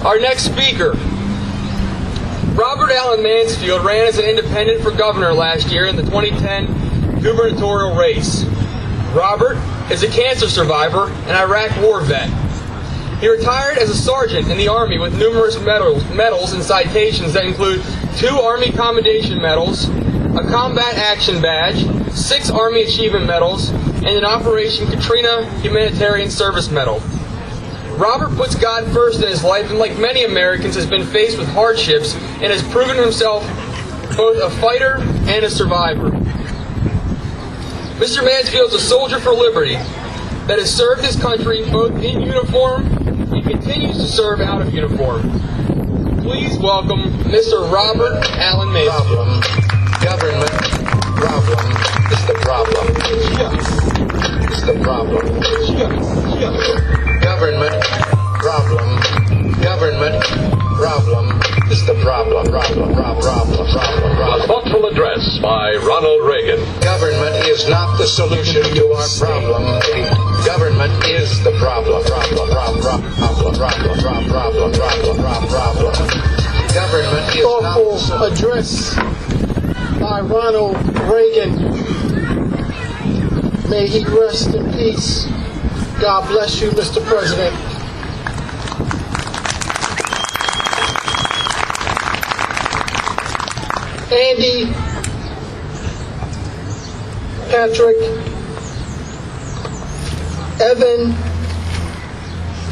Our next speaker, Robert Allen Mansfield, ran as an independent for governor last year in the 2010 gubernatorial race. Robert is a cancer survivor and Iraq war vet. He retired as a sergeant in the Army with numerous medals and citations that include 2 Army Commendation Medals, a Combat Action Badge, 6 Army Achievement Medals, and an Operation Katrina Humanitarian Service Medal. Robert puts God first in his life and, like many Americans, has been faced with hardships and has proven himself both a fighter and a survivor. Mr. Mansfield is a soldier for liberty that has served his country both in uniform and continues to serve out of uniform. Please welcome Mr. Robert Allen Mansfield. Government problem is the problem. It's the problem. Government problem is the problem. A thoughtful address by Ronald Reagan. Government is not the solution to our problem. Government is the problem. Government is not the Thoughtful address by Ronald Reagan. May he rest in peace. God bless you, Mr. President. Andy, Patrick, Evan,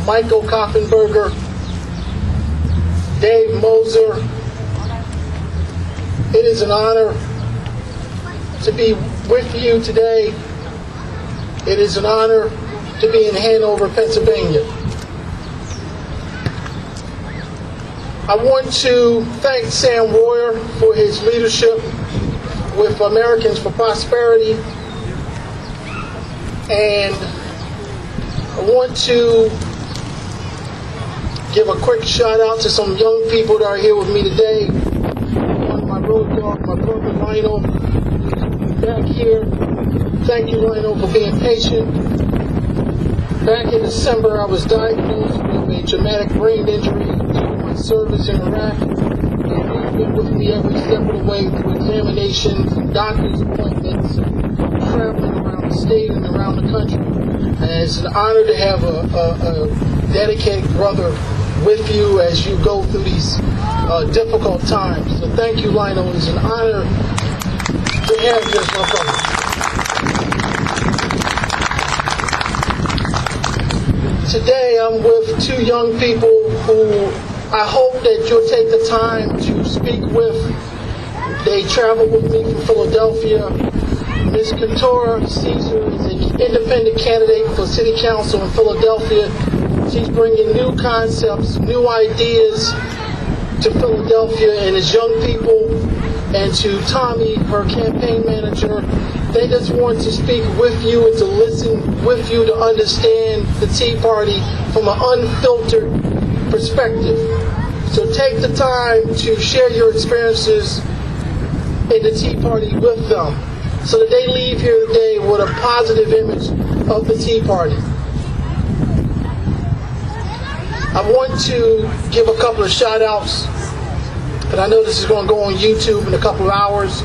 Michael Koffenberger, Dave Moser, it is an honor to be with you today. It is an honor to be in Hanover, Pennsylvania. I want to thank Sam Royer for his leadership with Americans for Prosperity, and I want to give a quick shout out to some young people that are here with me today. My road dog, my brother Lionel, back here. Thank you, Lionel, for being patient. Back in December, I was diagnosed with a traumatic brain injury due to my service in Iraq, and he's been with me every step of the way through examinations and doctor's appointments, traveling around the state and around the country. And it's an honor to have a dedicated brother with you as you go through these difficult times. So thank you, Lionel. It's an honor to have this, my brother. Today I'm with 2 young people who I hope that you'll take the time to speak with. They traveled with me from Philadelphia. Ms. Katora Caesar is an independent candidate for City Council in Philadelphia. She's bringing new concepts, new ideas to Philadelphia and its young people. And to Tommy, her campaign manager, they just want to speak with you and to listen with you to understand the Tea Party from an unfiltered perspective. So take the time to share your experiences in the Tea Party with them so that they leave here today with a positive image of the Tea Party. I want to give a couple of shout outs, and I know this is going to go on YouTube in a couple of hours,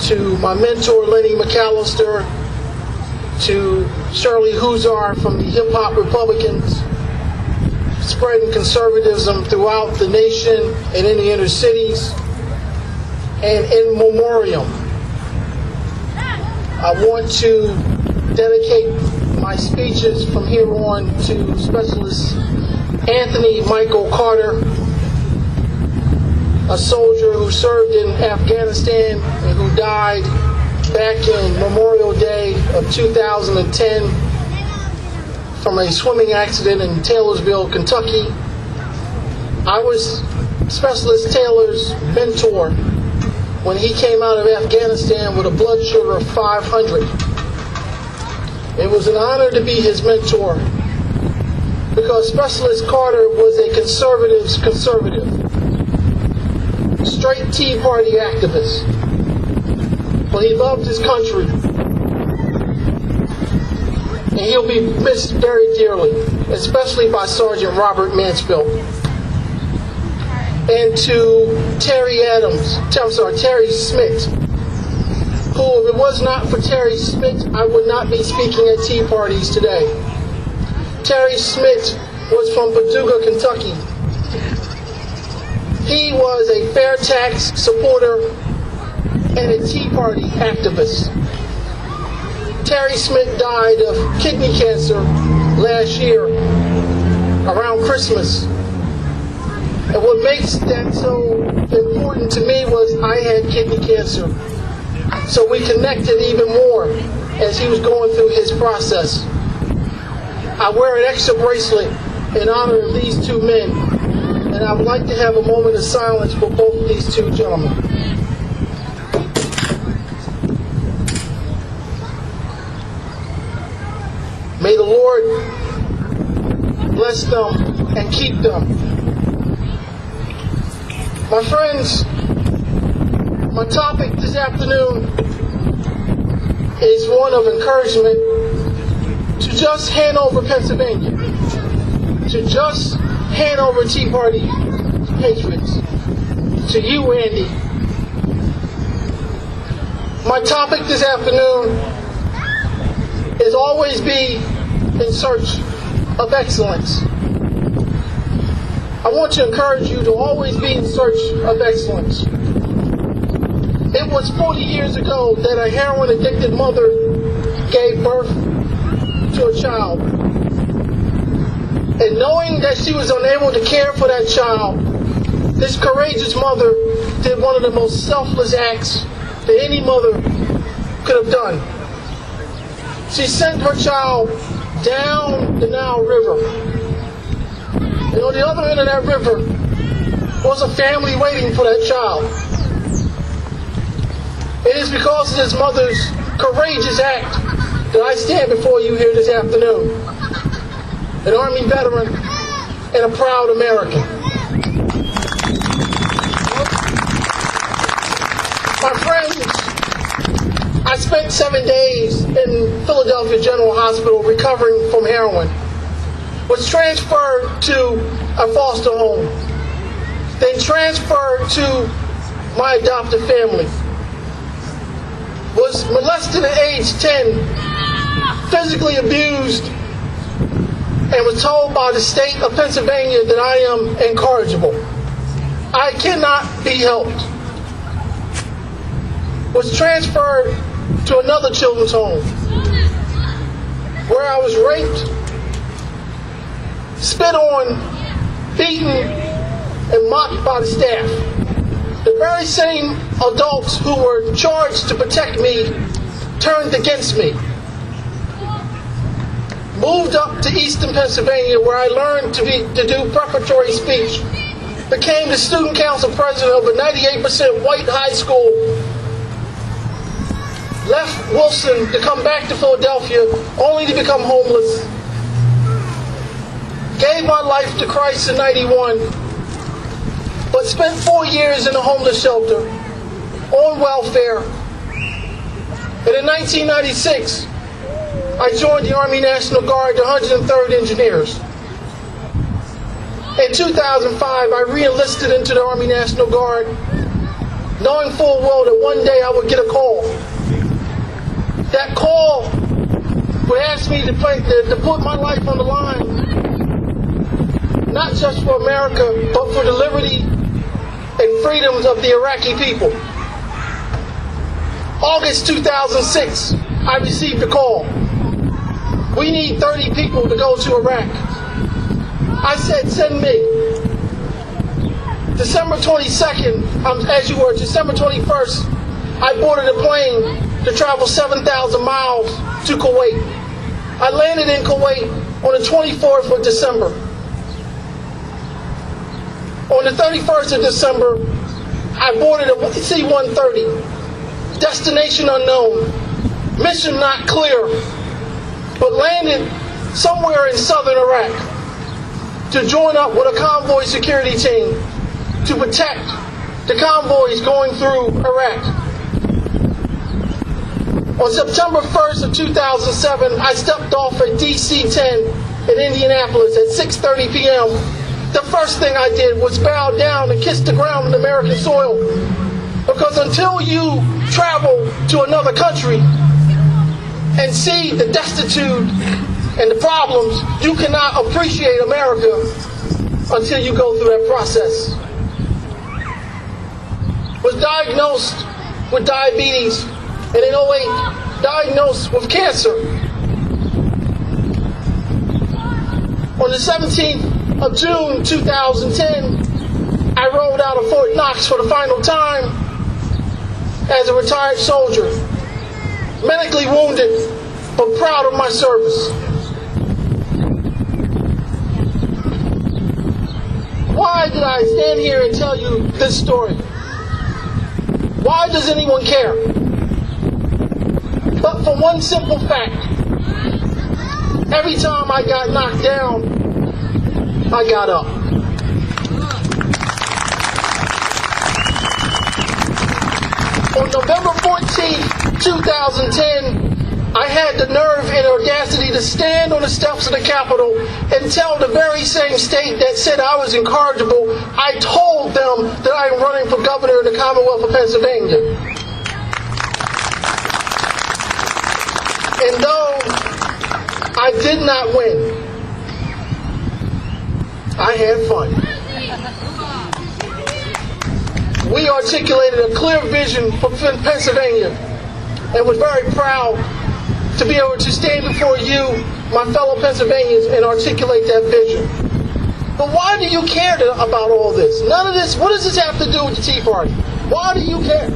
to my mentor, Lenny McAllister, to Shirley Huzar from the Hip Hop Republicans, spreading conservatism throughout the nation and in the inner cities, and in memoriam. I want to dedicate my speeches from here on to Specialist Anthony Michael Carter, a soldier who served in Afghanistan and who died back in Memorial Day of 2010 from a swimming accident in Taylorsville, Kentucky. I was Specialist Taylor's mentor when he came out of Afghanistan with a blood sugar of 500. It was an honor to be his mentor because Specialist Carter was a conservative's conservative. Straight Tea Party activist. But he loved his country. and he'll be missed very dearly, especially by Sergeant Robert Mansfield. And to Terry Smith, who, if it was not for Terry Smith, I would not be speaking at tea parties today. Terry Smith was from Paducah, Kentucky. He was a fair tax supporter and a Tea Party activist. Terry Smith died of kidney cancer last year around Christmas. And what makes that so important to me was I had kidney cancer. So we connected even more as he was going through his process. I wear an extra bracelet in honor of these two men, and I would like to have a moment of silence for both of these two gentlemen. May the Lord bless them and keep them. My friends, my topic this afternoon is one of encouragement to just Hanover, Pennsylvania, to just Hanover Tea Party patriots, to you, Andy. My topic this afternoon is always be in search of excellence. I want to encourage you to always be in search of excellence. It was 40 years ago that a heroin-addicted mother gave birth to a child. And knowing that she was unable to care for that child, this courageous mother did one of the most selfless acts that any mother could have done. She sent her child down the Nile River. And on the other end of that river was a family waiting for that child. It is because of this mother's courageous act that I stand before you here this afternoon. An Army veteran and a proud American. My friends, I spent 7 days in Philadelphia General Hospital recovering from heroin. Was transferred to a foster home. Then transferred to my adoptive family. Was molested at age 10, physically abused, and was told by the state of Pennsylvania that I am incorrigible. I cannot be helped. Was transferred to another children's home where I was raped, spit on, beaten, and mocked by the staff. The very same adults who were charged to protect me turned against me. Moved up to Eastern Pennsylvania where I learned to do preparatory speech. Became the student council president of a 98% white high school. Left Wilson to come back to Philadelphia only to become homeless. Gave my life to Christ in 91, but spent 4 years in a homeless shelter, on welfare. And in 1996, I joined the Army National Guard, the 103rd Engineers. In 2005, I re-enlisted into the Army National Guard, knowing full well that one day I would get a call. That call would ask me to put my life on the line, not just for America, but for the liberty and freedoms of the Iraqi people. August 2006, I received a call. We need 30 people to go to Iraq. I said, send me. December 22nd, December 21st, I boarded a plane to travel 7,000 miles to Kuwait. I landed in Kuwait on the 24th of December. On the 31st of December, I boarded a C-130. Destination unknown. Mission not clear. But landed somewhere in southern Iraq to join up with a convoy security team to protect the convoys going through Iraq. On September 1st of 2007, I stepped off at DC-10 in Indianapolis at 6:30 p.m. The first thing I did was bow down and kiss the ground in American soil. Because until you travel to another country and see the destitute and the problems, you cannot appreciate America until you go through that process. Was diagnosed with diabetes, and in 2008, diagnosed with cancer. On the 17th of June 2010, I rolled out of Fort Knox for the final time as a retired soldier, medically wounded, but proud of my service. Why did I stand here and tell you this story? Why does anyone care? But for one simple fact, every time I got knocked down, I got up. On November 14th, 2010, I had the nerve and audacity to stand on the steps of the Capitol and tell the very same state that said I was incorrigible, I told them that I am running for governor in the Commonwealth of Pennsylvania. And though I did not win, I had fun. We articulated a clear vision for Pennsylvania and was very proud to be able to stand before you, my fellow Pennsylvanians, and articulate that vision. But why do you care about all this? None of this, what does this have to do with the Tea Party? Why do you care?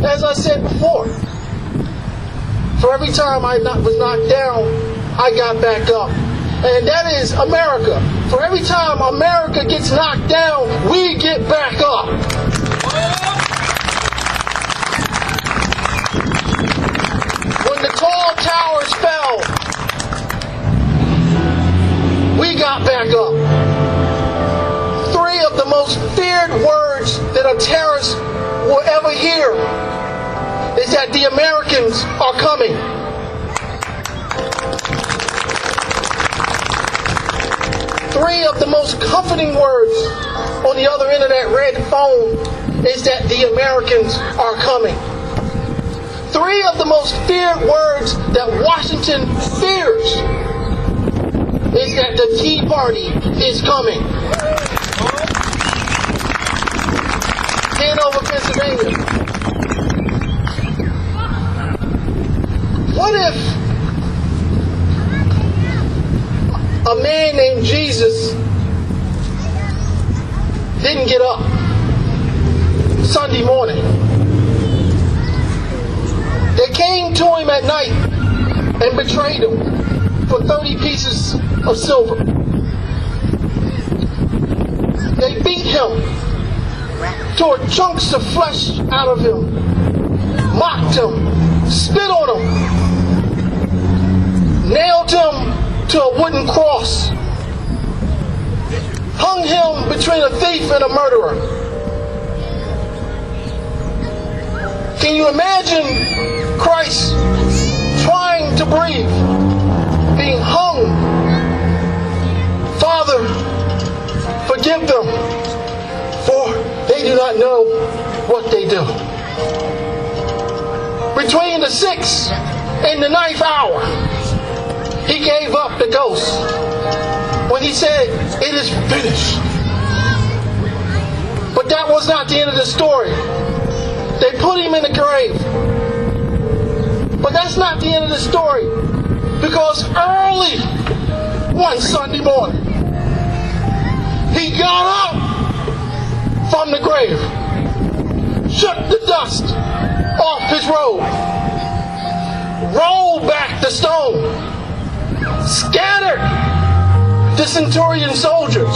As I said before, for every time I was knocked down, I got back up. And that is America. For every time America gets knocked down, we get back up. When the tall towers fell, we got back up. Three of the most feared words that a terrorist will ever hear is that the Americans are coming. Three of the most comforting words on the other end of that red phone is that the Americans are coming. Three of the most feared words that Washington fears is that the Tea Party is coming. Hanover, Pennsylvania. What if a man named Jesus didn't get up Sunday morning? They came to him at night and betrayed him for 30 pieces of silver. They beat him, tore chunks of flesh out of him, mocked him, spit on him, nailed him to a wooden cross, hung him between a thief and a murderer. Can you imagine Christ trying to breathe, being hung? Father, forgive them, for they do not know what they do. Between the 6th and the 9th hour, he gave up the ghost when he said, "It is finished." But that was not the end of the story. They put him in the grave. But that's not the end of the story. Because early one Sunday morning, he got up from the grave, shook the dust off his robe, rolled back the stone, scattered the centurion soldiers,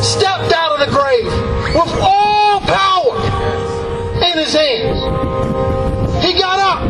stepped out of the grave with all power in his hands. He got up